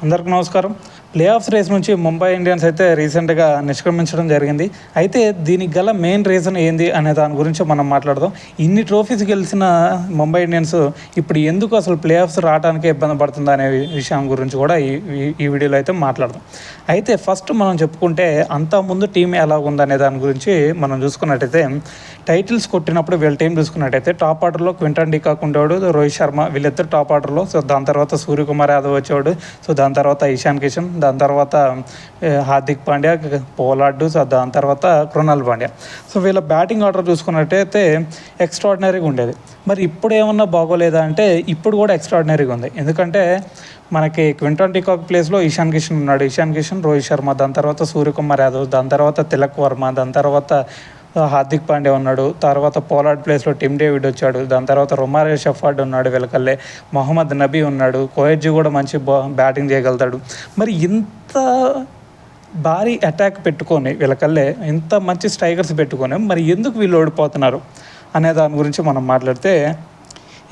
అందరికీ నమస్కారం. Play offs race నుంచి ముంబై ఇండియన్స్ అయితే రీసెంట్గా నిష్క్రమించడం జరిగింది. అయితే దీనికి గల మెయిన్ రీజన్ ఏంది అనే దాని గురించి మనం మాట్లాడదాం. ఇన్ని ట్రోఫీస్ గెలిచిన ముంబై ఇండియన్స్ ఇప్పుడు ఎందుకు అసలు ప్లే ఆఫ్స్ రావడానికి ఇబ్బంది పడుతుంది అనే విషయం గురించి కూడా ఈ వీడియోలో అయితే మాట్లాడదాం. అయితే ఫస్ట్ మనం చెప్పుకుంటే అంతకుముందు టీం ఎలా ఉందనే దాని గురించి మనం చూసుకున్నట్టయితే టైటిల్స్ కొట్టినప్పుడు వీళ్ళ టీం చూసుకున్నట్టయితే టాప్ ఆర్డర్లో క్వింటన్ డికాక్ ఉండేవాడు, రోహిత్ శర్మ వీళ్ళిద్దరు టాప్ ఆర్డర్లో. సో దాని తర్వాత సూర్యకుమార్ యాదవ్ వచ్చేవాడు. సో దాని తర్వాత ఇషాన్ కిషన్, దాని తర్వాత హార్దిక్ పాండ్యా, పోలార్డు, సో దాని తర్వాత కృణాల్ పాండ్యా. సో వీళ్ళ బ్యాటింగ్ ఆర్డర్ చూసుకున్నట్టయితే ఎక్స్ట్రాడినరీగా ఉండేది. మరి ఇప్పుడు ఏమన్నా బాగోలేదా అంటే ఇప్పుడు కూడా ఎక్స్ట్రాడినరీగా ఉంది. ఎందుకంటే మనకి క్వింటన్ డికాక్ ప్లేస్లో ఇషాన్ కిషన్ ఉన్నాడు. ఇషాన్ కిషన్, రోహిత్ శర్మ, దాని తర్వాత సూర్యకుమార్ యాదవ్, దాని తర్వాత తిలక్ వర్మ, దాని తర్వాత హార్దిక్ పాండ్యా ఉన్నాడు. తర్వాత పోలార్డ్ ప్లేస్లో టిమ్ డేవిడ్ వచ్చాడు. దాని తర్వాత రొమారియో షెఫర్డ్ ఉన్నాడు. వీళ్ళకల్లే మొహమ్మద్ నబీ ఉన్నాడు. కోహెట్జీ కూడా మంచి బ్యాటింగ్ చేయగలుగుతాడు. మరి ఇంత భారీ అటాక్ పెట్టుకొని వీళ్ళకల్లే ఇంత మంచి స్ట్రైకర్స్ పెట్టుకొని మరి ఎందుకు వీళ్ళు ఓడిపోతున్నారు అనే దాని గురించి మనం మాట్లాడితే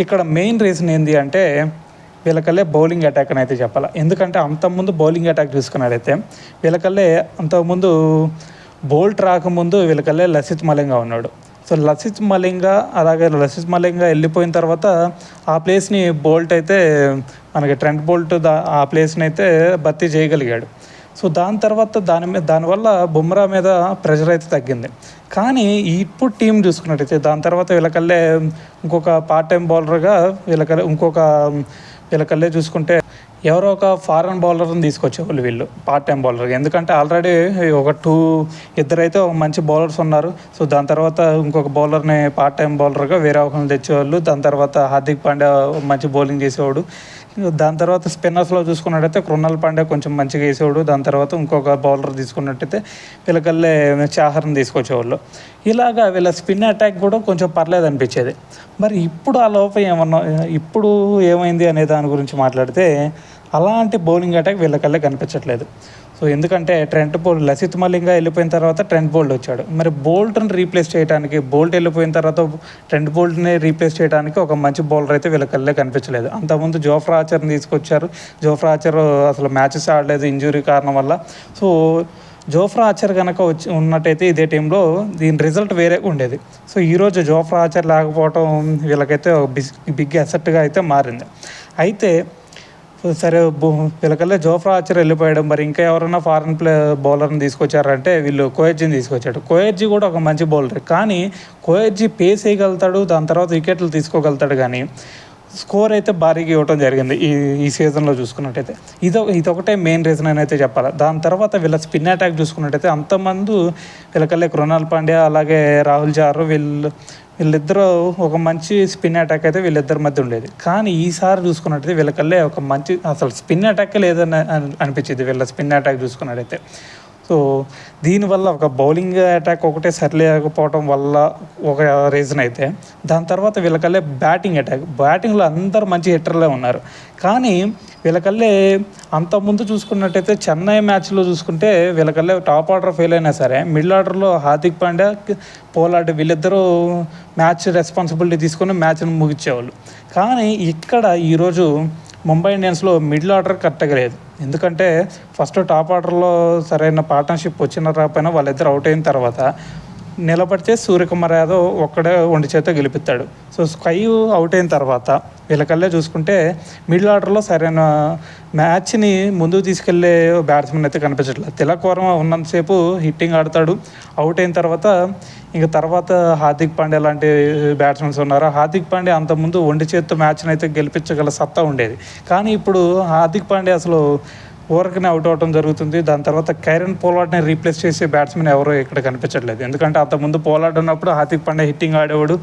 ఇక్కడ మెయిన్ రీజన్ ఏంటి అంటే వీళ్ళకల్లే బౌలింగ్ అటాక్ అని అయితే చెప్పాలి. ఎందుకంటే అంతకుముందు బౌలింగ్ అటాక్ చూసుకున్నట్టయితే వీళ్ళకల్లే అంతకుముందు బోల్ట్ రాకముందు వీళ్ళకల్లే లసిత్ మలింగా ఉన్నాడు. సో లసిత్ మలింగా వెళ్ళిపోయిన తర్వాత ఆ ప్లేస్ని బోల్ట్ అయితే మనకి ట్రెంట్ బోల్ట్ ఆ ప్లేస్ని అయితే భర్తీ చేయగలిగాడు. సో దాని తర్వాత దానివల్ల బుమ్రా మీద ప్రెషర్ అయితే తగ్గింది. కానీ ఇప్పుడు టీం చూసుకున్నట్టయితే దాని తర్వాత వీళ్ళకల్లే ఇంకొక పార్ట్ టైం బౌలర్గా వీళ్ళకల్లే చూసుకుంటే ఎవరో ఒక ఫారెన్ బౌలర్ని తీసుకొచ్చేవాళ్ళు వీళ్ళు పార్ట్ టైం బౌలర్గా. ఎందుకంటే ఆల్రెడీ ఇద్దరైతే ఒక మంచి బౌలర్స్ ఉన్నారు. సో దాని తర్వాత ఇంకొక బౌలర్ని పార్ట్ టైం బౌలర్గా వేరే ఒకరిని తెచ్చేవాళ్ళు. దాని తర్వాత హార్దిక్ పాండ్యా మంచి బౌలింగ్ చేసేవాడు. దాని తర్వాత స్పిన్నర్స్లో చూసుకున్నట్టయితే కృణాల్ పాండ్యా కొంచెం మంచిగా వేసేవాడు. దాని తర్వాత ఇంకొక బౌలర్ తీసుకున్నట్టయితే వీళ్ళకల్లే చాహర్ని తీసుకొచ్చేవాళ్ళు. ఇలాగా వీళ్ళ స్పిన్ అటాక్ కూడా కొంచెం పర్లేదు అనిపించేది. మరి ఇప్పుడు ఆ లోపం ఇప్పుడు ఏమైంది అనే దాని గురించి మాట్లాడితే అలాంటి బౌలింగ్ అటాక్ వీళ్ళకల్లే కనిపించట్లేదు. సో ఎందుకంటే లసిత్ మలింగా వెళ్ళిపోయిన తర్వాత ట్రెంట్ బోల్ట్ వచ్చాడు. మరి బోల్ట్ని రీప్లేస్ చేయడానికి బోల్ట్ వెళ్ళిపోయిన తర్వాత ట్రెంట్ బోల్ట్ని రీప్లేస్ చేయడానికి ఒక మంచి బౌలర్ అయితే వీళ్ళకల్లే కనిపించలేదు. అంతకుముందు జోఫ్రా ఆర్చర్ని తీసుకొచ్చారు. జోఫ్రా ఆర్చర్ అసలు మ్యాచెస్ ఆడలేదు ఇంజురీ కారణం వల్ల. సో జోఫ్రా ఆర్చర్ కనుక ఉన్నట్టయితే ఇదే టీంలో దీని రిజల్ట్ వేరే ఉండేది. సో ఈరోజు జోఫ్రా ఆర్చర్ లేకపోవడం వీళ్ళకైతే బిగ్ అసెట్గా అయితే మారింది. అయితే సరే వీళ్ళకల్లా జోఫ్రా ఆర్చర్ వెళ్ళిపోయాడు. మరి ఇంకా ఎవరైనా ఫారెన్ బౌలర్ని తీసుకొచ్చారంటే వీళ్ళు కోహెట్జీని తీసుకొచ్చాడు. కోహెట్జీ కూడా ఒక మంచి బౌలర్, కానీ కోహెట్జీ పేస్ వేయగలుగుతాడు, దాని తర్వాత వికెట్లు తీసుకోగలుగుతాడు, కానీ స్కోర్ అయితే భారీగా ఇవ్వడం జరిగింది ఈ సీజన్లో చూసుకున్నట్టయితే. ఇదొకటే మెయిన్ రీజన్ అని అయితే చెప్పాలి. దాని తర్వాత వీళ్ళ స్పిన్ అటాక్ చూసుకున్నట్టయితే అంతమంది వీళ్ళకల్లే కృణాల్ పాండ్యా అలాగే రాహుల్ చారు వీళ్ళిద్దరూ ఒక మంచి స్పిన్ అటాక్ అయితే వీళ్ళిద్దరి మధ్య ఉండేది. కానీ ఈసారి చూసుకున్నట్టయితే వీళ్ళకల్లే ఒక మంచి అసలు స్పిన్ అటాక్ లేదని అనిపించింది వీళ్ళ స్పిన్ అటాక్ చూసుకున్నట్టయితే. సో దీనివల్ల ఒక బౌలింగ్ అటాక్ ఒకటే సరిలేకపోవడం వల్ల ఒక రీజన్ అయితే, దాని తర్వాత వీళ్ళకల్లే బ్యాటింగ్లో అందరు మంచి హిట్టర్లే ఉన్నారు. కానీ వీళ్ళకల్లే అంతకుముందు చూసుకున్నట్టయితే చెన్నై మ్యాచ్లో చూసుకుంటే వీళ్ళకల్లే టాప్ ఆర్డర్ ఫెయిల్ అయినా సరే మిడిల్ ఆర్డర్లో హార్దిక్ పాండ్యా, పోలార్డ్ వీళ్ళిద్దరూ మ్యాచ్ రెస్పాన్సిబిలిటీ తీసుకొని మ్యాచ్ను ముగించేవాళ్ళు. కానీ ఇక్కడ ఈరోజు ముంబై ఇండియన్స్లో మిడిల్ ఆర్డర్ కరెక్ట్గా లేదు. ఎందుకంటే ఫస్ట్ టాప్ ఆర్డర్లో సరైన పార్ట్నర్షిప్ వచ్చిన రాకపోయినా వాళ్ళిద్దరు అవుట్ అయిన తర్వాత నిలబడితే సూర్యకుమార్ యాదవ్ ఒక్కడే ఒంటి చేత గెలిపిస్తాడు. సో స్కై అవుట్ అయిన తర్వాత వీళ్ళకల్లే చూసుకుంటే మిడిల్ ఆర్డర్లో సరైన మ్యాచ్ని ముందుకు తీసుకెళ్లే బ్యాట్స్మెన్ అయితే కనిపించట్లేదు. తిలక్ వర్మ ఉన్నంతసేపు హిట్టింగ్ ఆడతాడు. అవుట్ అయిన తర్వాత హార్దిక్ పాండ్యా లాంటి బ్యాట్స్మెన్స్ ఉన్నారు. హార్దిక్ పాండ్యా అంతకుముందు ఒంటి చేత్తో మ్యాచ్ని అయితే గెలిపించగల సత్తా ఉండేది. కానీ ఇప్పుడు హార్దిక్ పాండ్యా అసలు ఓవర్కనే అవుట్ అవడం జరుగుతుంది. దాని తర్వాత కైరన్ పోలార్డ్ని రీప్లేస్ చేసే బ్యాట్స్మెన్ ఎవరో ఇక్కడ కనిపించట్లేదు. ఎందుకంటే అంతకుముందు పోలార్డ్ ఉన్నప్పుడు హార్దిక్ పాండ్యా హిట్టింగ్ ఆడేవాడు.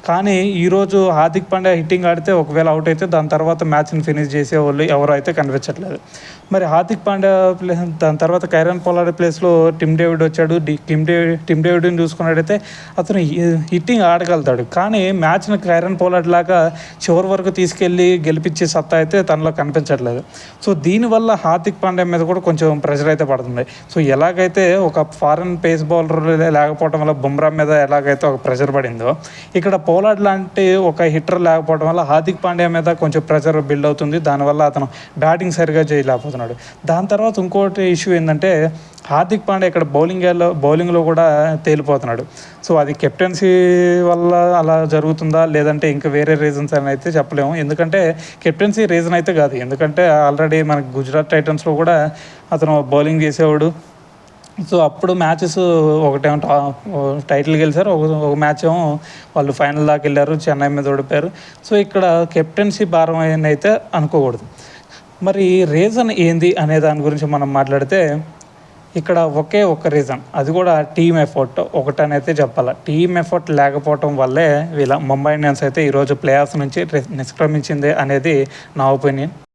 కానీ ఈరోజు హార్దిక్ పాండ్యా హిట్టింగ్ ఆడితే ఒకవేళ అవుట్ అయితే దాని తర్వాత మ్యాచ్ని ఫినిష్ చేసేవాళ్ళు ఎవరో అయితే కనిపించట్లేదు. మరి హార్దిక్ పాండ్యా దాని తర్వాత కైరన్ పోలార్డ్ ప్లేస్లో టిమ్ డేవిడ్ వచ్చాడు. టిమ్ డేవిడ్ని చూసుకున్నట్టయితే అతను హిట్టింగ్ ఆడగలుగుతాడు, కానీ మ్యాచ్ని కైరన్ పోలార్డ్ లాగా చివరి వరకు తీసుకెళ్ళి గెలిపించే సత్తా అయితే తనలో కనిపించట్లేదు. సో దీనివల్ల హార్దిక్ పాండ్యా మీద కూడా కొంచెం ప్రెషర్ అయితే పడుతుంది. సో ఎలాగైతే ఒక ఫారెన్ పేస్ బౌలర్ లేకపోవడం వల్ల బుమ్రా మీద ఎలాగైతే ఒక ప్రెషర్ పడిందో ఇక్కడ పోలార్డ్ లాంటి ఒక హిట్టర్ లేకపోవడం వల్ల హార్దిక్ పాండ్యా మీద కొంచెం ప్రెషర్ బిల్డ్ అవుతుంది. దానివల్ల అతను బ్యాటింగ్ సరిగా చేయలేకపోతున్నాడు. దాని తర్వాత ఇంకోటి ఇష్యూ ఏంటంటే హార్దిక్ పాండ్యా ఇక్కడ బౌలింగ్లో కూడా తేలిపోతున్నాడు. సో అది కెప్టెన్సీ వల్ల అలా జరుగుతుందా లేదంటే ఇంకా వేరే రీజన్స్ అని అయితే చెప్పలేము. ఎందుకంటే కెప్టెన్సీ రీజన్ అయితే కాదు. ఎందుకంటే ఆల్రెడీ మనకి గుజరాత్ టైటన్స్లో కూడా అతను బౌలింగ్ చేసేవాడు. సో అప్పుడు మ్యాచెస్ ఒకటేమో టైటిల్ గెలిచారు, ఒక మ్యాచ్ ఏమో వాళ్ళు ఫైనల్ దాకా వెళ్ళారు, చెన్నై మీద ఓడిపోయారు. సో ఇక్కడ కెప్టెన్సీ భారం అని అయితే అనుకోకూడదు. మరి రీజన్ ఏంది అనే దాని గురించి మనం మాట్లాడితే ఇక్కడ ఒక్క రీజన్, అది కూడా టీమ్ ఎఫర్ట్ ఒకటని అయితే చెప్పాలి. టీమ్ ఎఫర్ట్ లేకపోవటం వల్లే వీళ్ళ ముంబై ఇండియన్స్ అయితే ఈరోజు ప్లే ఆఫ్స్ నుంచి నిష్క్రమించింది అనేది నా ఒపీనియన్.